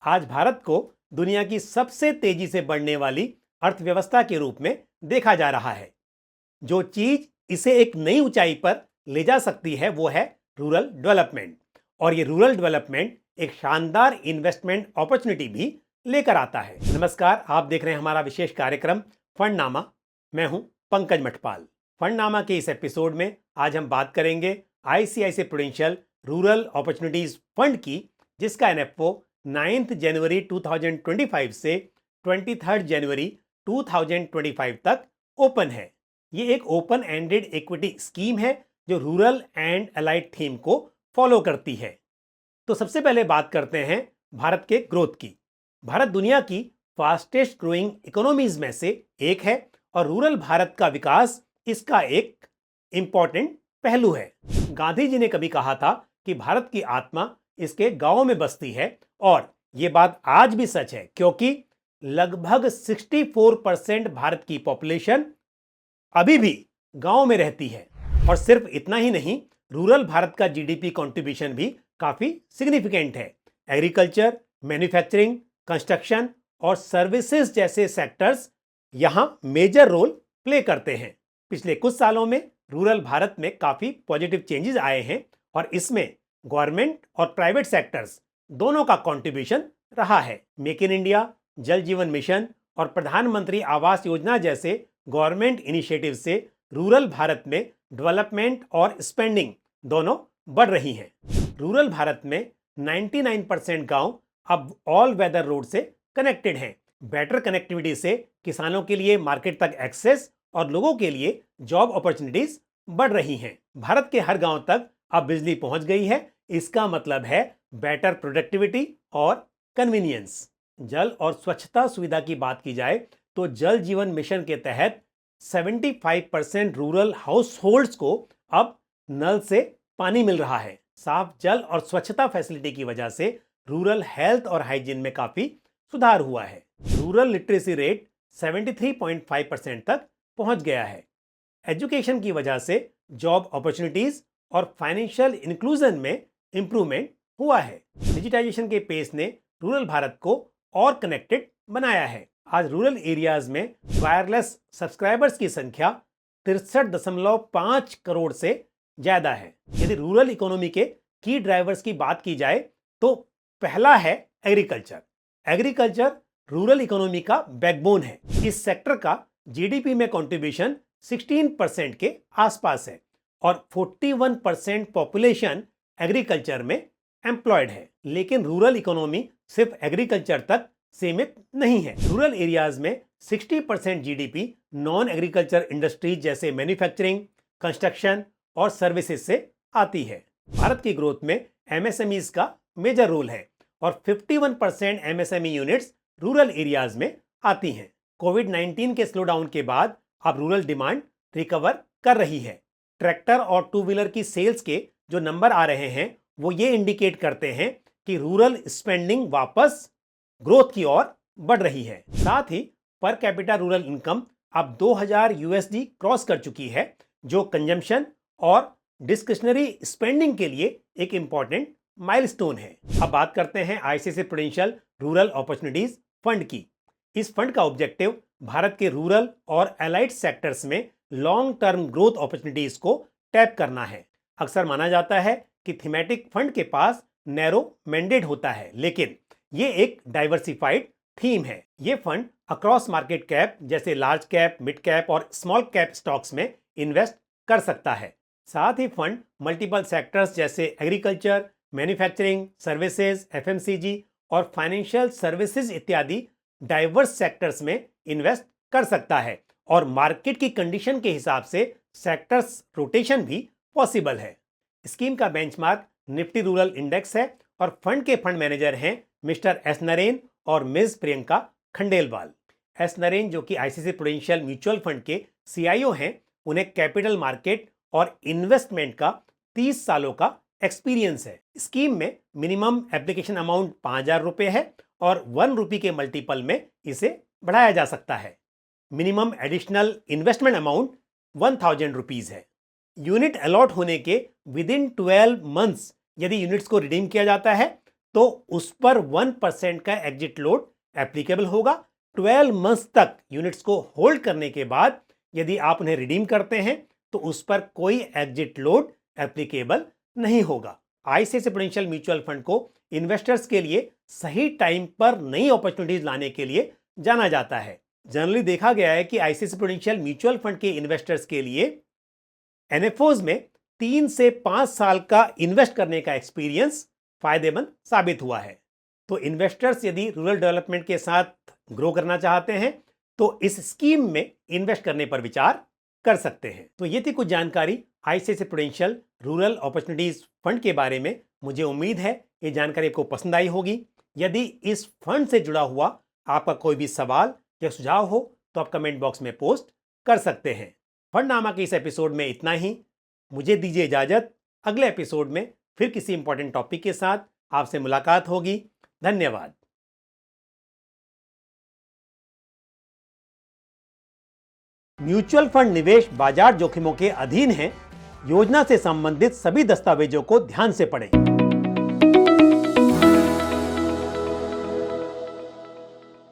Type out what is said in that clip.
आज भारत को दुनिया की सबसे तेजी से बढ़ने वाली अर्थव्यवस्था के रूप में देखा जा रहा है। जो चीज इसे एक नई ऊंचाई पर ले जा सकती है वो है रूरल डेवलपमेंट। और ये रूरल डेवलपमेंट एक शानदार इन्वेस्टमेंट अपॉर्चुनिटी भी लेकर आता है। नमस्कार, आप देख रहे हैं हमारा विशेष कार्यक्रम फंडनामा। मैं हूं पंकज मठपाल। फंडनामा के इस एपिसोड में आज हम बात करेंगे ICICI prudential rural opportunities fund की, जिसका एनएफओ 9 जनवरी 2025 से 23 जनवरी 2025 तक ओपन है। ये एक ओपन एंडेड इक्विटी स्कीम है जो रूरल एंड अलाइड थीम को फॉलो करती है। तो सबसे पहले बात करते हैं भारत के ग्रोथ की। भारत दुनिया की फास्टेस्ट ग्रोइंग इकोनॉमीज में से एक है और रूरल भारत का विकास इसका एक इंपॉर्टेंट पहलू है। गांधी जी ने कभी कहा था कि भारत की आत्मा इसके गांवों में बसती है, और यह बात आज भी सच है, क्योंकि लगभग 64% भारत की पॉपुलेशन अभी भी गांव में रहती है। और सिर्फ इतना ही नहीं, रूरल भारत का जीडीपी कंट्रीब्यूशन भी काफी सिग्निफिकेंट है। एग्रीकल्चर, मैन्युफैक्चरिंग, कंस्ट्रक्शन और सर्विसेज जैसे सेक्टर्स यहां मेजर रोल प्ले करते हैं। पिछले कुछ सालों में रूरल भारत में काफी पॉजिटिव चेंजेस आए हैं और इसमें गवर्नमेंट और प्राइवेट सेक्टर्स दोनों का कंट्रीब्यूशन रहा है। मेक इन इंडिया, जल जीवन मिशन और प्रधानमंत्री आवास योजना जैसे गवर्नमेंट इनिशिएटिव से रूरल भारत में डेवलपमेंट और स्पेंडिंग दोनों बढ़ रही हैं। रूरल भारत में 99% गांव अब ऑल वेदर रोड से कनेक्टेड हैं। बेटर कनेक्टिविटी से किसानों के लिए मार्केट तक एक्सेस और लोगों के लिए जॉब अपॉर्चुनिटीज बढ़ रही हैं। भारत के हर गांव तक अब बिजली पहुंच गई है। इसका मतलब है बेटर प्रोडक्टिविटी और कन्वीनियंस। जल और स्वच्छता सुविधा की बात की जाए तो जल जीवन मिशन के तहत 75% रूरल हाउस होल्ड्स को अब नल से पानी मिल रहा है। साफ जल और स्वच्छता फैसिलिटी की वजह से रूरल हेल्थ और हाइजीन में काफी सुधार हुआ है। रूरल लिटरेसी रेट 73.5% तक पहुंच गया है। एजुकेशन की वजह से जॉब अपॉर्चुनिटीज और फाइनेंशियल इंक्लूजन में इंप्रूवमेंट हुआ है। डिजिटाइजेशन के पेस ने रूरल भारत को और कनेक्टेड बनाया है। आज रूरल एरियाज में वायरलेस सब्सक्राइबर्स की संख्या 63.5 करोड़ से ज्यादा है। यदि रूरल इकोनॉमी के की ड्राइवर्स की बात की जाए तो पहला है एग्रीकल्चर। एग्रीकल्चर रूरल इकोनॉमी का बैकबोन है। इस सेक्टर का जीडीपी में कंट्रीब्यूशन 16% के आसपास है और 41% पॉपुलेशन एग्रीकल्चर में एम्प्लॉयड है। लेकिन रूरल इकोनॉमी सिर्फ एग्रीकल्चर तक सीमित नहीं है। रूरल एरियाज में 60% जीडीपी नॉन एग्रीकल्चर इंडस्ट्रीज जैसे मैन्युफैक्चरिंग, कंस्ट्रक्शन और सर्विसेज से आती है। भारत की ग्रोथ में एमएसएमईज का मेजर रोल है और 51% एमएसएमई यूनिट्स रूरल एरियाज में आती हैं। कोविड-19 के स्लोडाउन के बाद अब रूरल डिमांड रिकवर कर रही है। ट्रैक्टर और टू व्हीलर की सेल्स के जो नंबर आ रहे हैं वो ये इंडिकेट करते हैं कि रूरल स्पेंडिंग वापस ग्रोथ की ओर बढ़ रही है। साथ ही पर कैपिटा रूरल इनकम अब 2000 यूएसडी क्रॉस कर चुकी है, जो कंजम्पशन और डिस्क्रिशनरी स्पेंडिंग के लिए एक इंपॉर्टेंट माइलस्टोन है। अब बात करते हैं ICICI prudential rural opportunities fund की। इस फंड का ऑब्जेक्टिव भारत के रूरल और एलाइड सेक्टर्स में लॉन्ग टर्म ग्रोथ अपॉर्चुनिटीज को टैप करना है। अक्सर माना जाता है कि थीमेटिक फंड के पास नैरो मैंडेट होता है, लेकिन ये एक डाइवर्सिफाइड थीम है। ये फंड अक्रॉस मार्केट कैप जैसे लार्ज कैप, मिड कैप और स्मॉल कैप स्टॉक्स में इन्वेस्ट कर सकता है। साथ ही फंड मल्टीपल सेक्टर्स जैसे एग्रीकल्चर, मैन्युफैक्चरिंग, सर्विसेज, एफएमसीजी और फाइनेंशियल सर्विसेज इत्यादि डाइवर्स सेक्टर्स में इन्वेस्ट कर सकता है, और मार्केट की कंडीशन के हिसाब से सेक्टर्स रोटेशन भी पॉसिबल है। स्कीम का बेंचमार्क निफ्टी रूरल इंडेक्स है और फंड के फंड मैनेजर हैं मिस्टर एस नरेन और मिस प्रियंका खंडेलवाल। एस नरेन, जो कि आईसीआईसीआई प्रूडेंशियल म्यूचुअल फंड के सीआईओ हैं, उन्हें कैपिटल मार्केट और इन्वेस्टमेंट का 30 सालों का एक्सपीरियंस है। स्कीम में मिनिमम एप्लीकेशन अमाउंट 5000 रुपये है और 1 रुपये के मल्टीपल में इसे बढ़ाया जा सकता है। Minimum additional investment amount 1000 rupees है। यूनिट अलॉट होने के विद इन 12 मंथ्स यदि यूनिट्स को रिडीम किया जाता है तो उस पर 1% का एग्जिट लोड एप्लीकेबल होगा। 12 मंथ्स तक यूनिट्स को होल्ड करने के बाद यदि आप उन्हें रिडीम करते हैं तो उस पर कोई एग्जिट लोड एप्लीकेबल नहीं होगा। आईसीआईसीआई प्रूडेंशियल म्यूचुअल फंड को इन्वेस्टर्स के लिए सही टाइम पर नई अपॉर्चुनिटीज लाने के लिए जाना जाता है। जनरली देखा गया है कि आईसीआईसीआई प्रूडेंशियल म्यूचुअल फंड के इन्वेस्टर्स के लिए एनएफओज में 3 से 5 साल का इन्वेस्ट करने का एक्सपीरियंस फायदेमंद साबित हुआ है। तो इन्वेस्टर्स यदि रूरल डेवलपमेंट के साथ ग्रो करना चाहते हैं तो इस स्कीम में इन्वेस्ट करने पर विचार कर सकते हैं। तो ये थी कुछ जानकारी ICICI prudential rural opportunities fund के बारे में। मुझे उम्मीद है ये जानकारी आपको पसंद आई होगी। यदि इस फंड से जुड़ा हुआ आपका कोई भी सवाल या सुझाव हो तो आप कमेंट बॉक्स में पोस्ट कर सकते हैं। फंडनामा के इस एपिसोड में इतना ही। मुझे दीजिए इजाजत। अगले एपिसोड में फिर किसी इंपॉर्टेंट टॉपिक के साथ आपसे मुलाकात होगी। धन्यवाद। म्यूचुअल फंड निवेश बाजार जोखिमों के अधीन है। योजना से संबंधित सभी दस्तावेजों को ध्यान से पढ़ें।